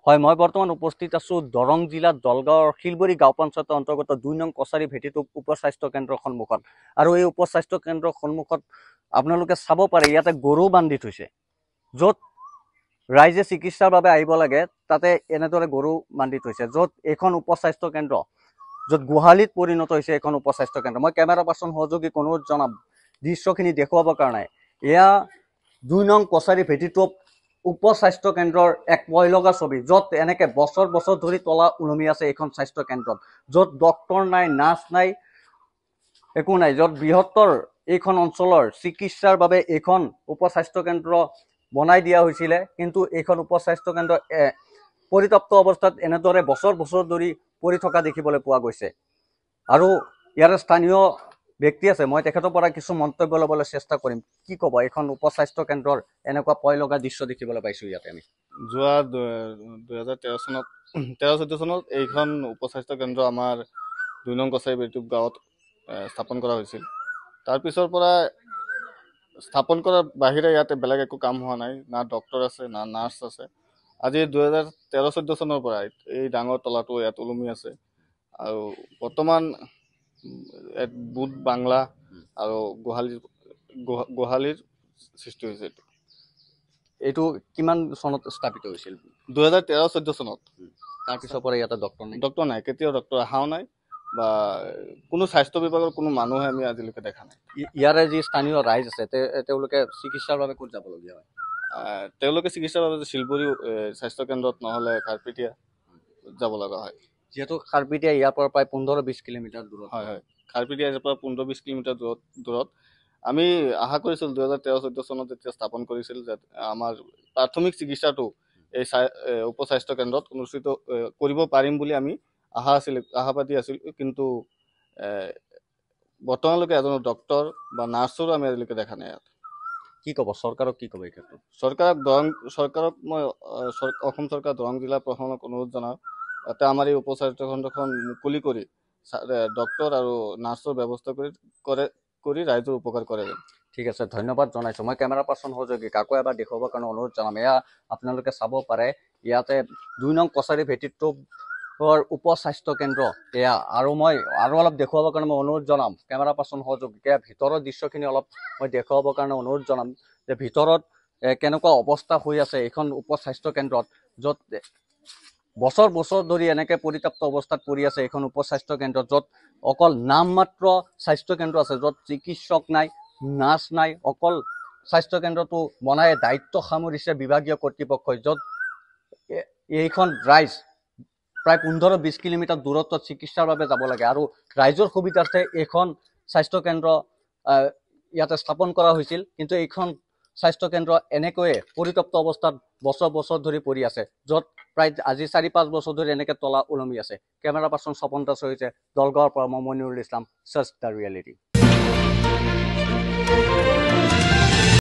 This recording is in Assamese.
হয়, মই বৰ্তমান উপস্থিত আছোঁ দৰং জিলাৰ দলগাঁৱৰ শিলবৰী গাঁও পঞ্চায়তৰ অন্তৰ্গত ২ নং কছাৰী ভেটিটো উপস্বাস্থ্য কেন্দ্ৰৰ সন্মুখত। আৰু এই উপস্বাস্থ্য কেন্দ্ৰৰ সন্মুখত আপোনালোকে চাব পাৰে ইয়াতে গৰু বান্ধি থৈছে। য'ত ৰাইজে চিকিৎসাৰ বাবে আহিব লাগে তাতে এনেদৰে গৰু বান্ধি থৈছে। য'ত এইখন উপস্বাস্থ্য কেন্দ্ৰ, য'ত গোহালিত পৰিণত হৈছে এইখন উপস্বাস্থ্য কেন্দ্ৰ। মই কেমেৰা পাৰ্চন সহযোগীক অনুৰোধ জনাম দৃশ্যখিনি দেখুৱাবৰ কাৰণে। এয়া ২ নং কছাৰী ভেটিটো উপস্বাস্থ্য কেন্দ্ৰৰ এক ভয় লগা ছবি, য'ত এনেকে বছৰ বছৰ ধৰি তলা ওলমি আছে এইখন স্বাস্থ্য কেন্দ্ৰত। য'ত ডক্তৰ নাই, নাৰ্ছ নাই, একো নাই। য'ত বৃহত্তৰ এইখন অঞ্চলৰ চিকিৎসাৰ বাবে এইখন উপস্বাস্থ্য কেন্দ্ৰ বনাই দিয়া হৈছিলে, কিন্তু এইখন উপস্বাস্থ্য কেন্দ্ৰ পৰিত্যক্ত অৱস্থাত এনেদৰে বছৰ বছৰ ধৰি পৰি থকা দেখিবলৈ পোৱা গৈছে। আৰু ইয়াৰে স্থানীয় ব্যক্তি আছে, মই তেখেতৰ পৰা কিছু মন্তব্য ল'বলৈ চেষ্টা কৰিম। কি ক'ব এইখন উপস্বাস্থ্য কেন্দ্ৰৰ এনেকুৱা ভয় লগা দৃশ্য দেখিবলৈ পাইছোঁ ইয়াতে আমি? যোৱা 2013 চনত 13-14 চনত এইখন উপস্বাস্থ্য কেন্দ্ৰ আমাৰ ২ নং কছাৰী ভেটি গাঁৱত স্থাপন কৰা হৈছিল। তাৰপিছৰ পৰা স্থাপন কৰাৰ বাহিৰে ইয়াতে বেলেগ একো কাম হোৱা নাই। না ডক্তৰ আছে, না নাৰ্ছ আছে। আজি 2013-14 চনৰ পৰা এই ডাঙৰ তলাটো ইয়াত ওলমি আছে। আৰু বৰ্তমান বুট বাংলা আৰু গোহালিৰ সৃষ্টি হৈছে। এইটো কিমান চনত স্থাপিত হৈছিল? 2013-14 চনত। তাৰপিছৰ পৰা ইয়াতে ডক্তৰ নাই, কেতিয়াও ডক্তৰ অহাও নাই বা কোনো স্বাস্থ্য বিভাগৰ কোনো মানুহে আমি আজিলৈকে দেখা নাই। ইয়াৰে যি স্থানীয় ৰাইজ আছে তেওঁলোকে চিকিৎসাৰ বাবে ক'ত যাবলগীয়া হয়? তেওঁলোকে চিকিৎসাৰ বাবে শিলবৰী স্বাস্থ্য কেন্দ্ৰত নহ'লে খাৰপিটিয়া যাব লগা হয়। যিহেতু খাৰপিটিয়া ইয়াৰ পৰা প্ৰায় 15-20 কিলোমিটাৰ দূৰত। হয় হয়, খাৰপিটিয়া ইয়াৰ পৰা 15-20 কিলোমিটাৰ দূৰত। আমি আশা কৰিছিলোঁ 2013-14 চনত যেতিয়া স্থাপন কৰিছিল যে আমাৰ প্ৰাথমিক চিকিৎসাটো এই উপস্বাস্থ্য কেন্দ্ৰত অনুষ্ঠিত কৰিব পাৰিম বুলি আমি আশাবাদী আছিল। কিন্তু বৰ্তমানলৈকে এজন ডক্তৰ বা নাৰ্ছৰো আমি আজিলৈকে দেখা নাই ইয়াত। কি ক'ব চৰকাৰক, কি ক'ব এই ক্ষেত্ৰত? চৰকাৰক মই অসম চৰকাৰ দৰং জিলা প্ৰশাসনক অনুৰোধ জনাওঁ যাতে আমাৰ এই উপস্বাস্থ্য কেন্দ্ৰখন মুকলি কৰি ডক্তৰ আৰু নাৰ্ছৰ ব্যৱস্থা কৰি ৰাইজৰ উপকাৰ কৰে। ঠিক আছে, ধন্যবাদ জনাইছোঁ। মই কেমেৰা পাৰ্চন সহযোগীক আকৌ এবাৰ দেখুৱাবৰ কাৰণে অনুৰোধ জনাম। এয়া আপোনালোকে চাব পাৰে ইয়াতে ২ নং কছাৰী ভেটিটো উপস্বাস্থ্য কেন্দ্ৰ এয়া। আৰু মই আৰু অলপ দেখুৱাবৰ কাৰণে মই অনুৰোধ জনাম কেমেৰা পাৰ্চন সহযোগীক। ভিতৰৰ দৃশ্যখিনি অলপ মই দেখুৱাবৰ কাৰণে অনুৰোধ জনাম যে ভিতৰত কেনেকুৱা অৱস্থা হৈ আছে এইখন উপস্বাস্থ্য কেন্দ্ৰত, য'ত বছৰ বছৰ ধৰি এনেকৈ পৰিত্যক্ত অৱস্থাত পৰি আছে এইখন উপস্বাস্থ্য কেন্দ্ৰত। য'ত অকল নামমাত্ৰ স্বাস্থ্য কেন্দ্ৰ আছে, য'ত চিকিৎসক নাই, নাৰ্ছ নাই। অকল স্বাস্থ্য কেন্দ্ৰটো বনাই দায়িত্ব সামৰিছে বিভাগীয় কৰ্তৃপক্ষই, য'ত এইখন ৰাইজ প্ৰায় 15-20 কিলোমিটাৰ দূৰত্বত চিকিৎসাৰ বাবে যাব লাগে। আৰু ৰাইজৰ সুবিধাৰ্থে এইখন স্বাস্থ্য কেন্দ্ৰ ইয়াতে স্থাপন কৰা হৈছিল, কিন্তু এইখন স্বাস্থ্য কেন্দ্ৰ এনেকৈয়ে পৰিত্যক্ত অৱস্থাত বছৰ বছৰ ধৰি পৰি আছে, য'ত প্ৰায় আজি 4-5 বছৰ ধৰি এনেকৈ তলা ওলমি আছে। কেমেৰা পাৰ্চন স্বপন দাস হৈছে দলগাঁৱৰ পৰা মই Monirul Islam, search the reality.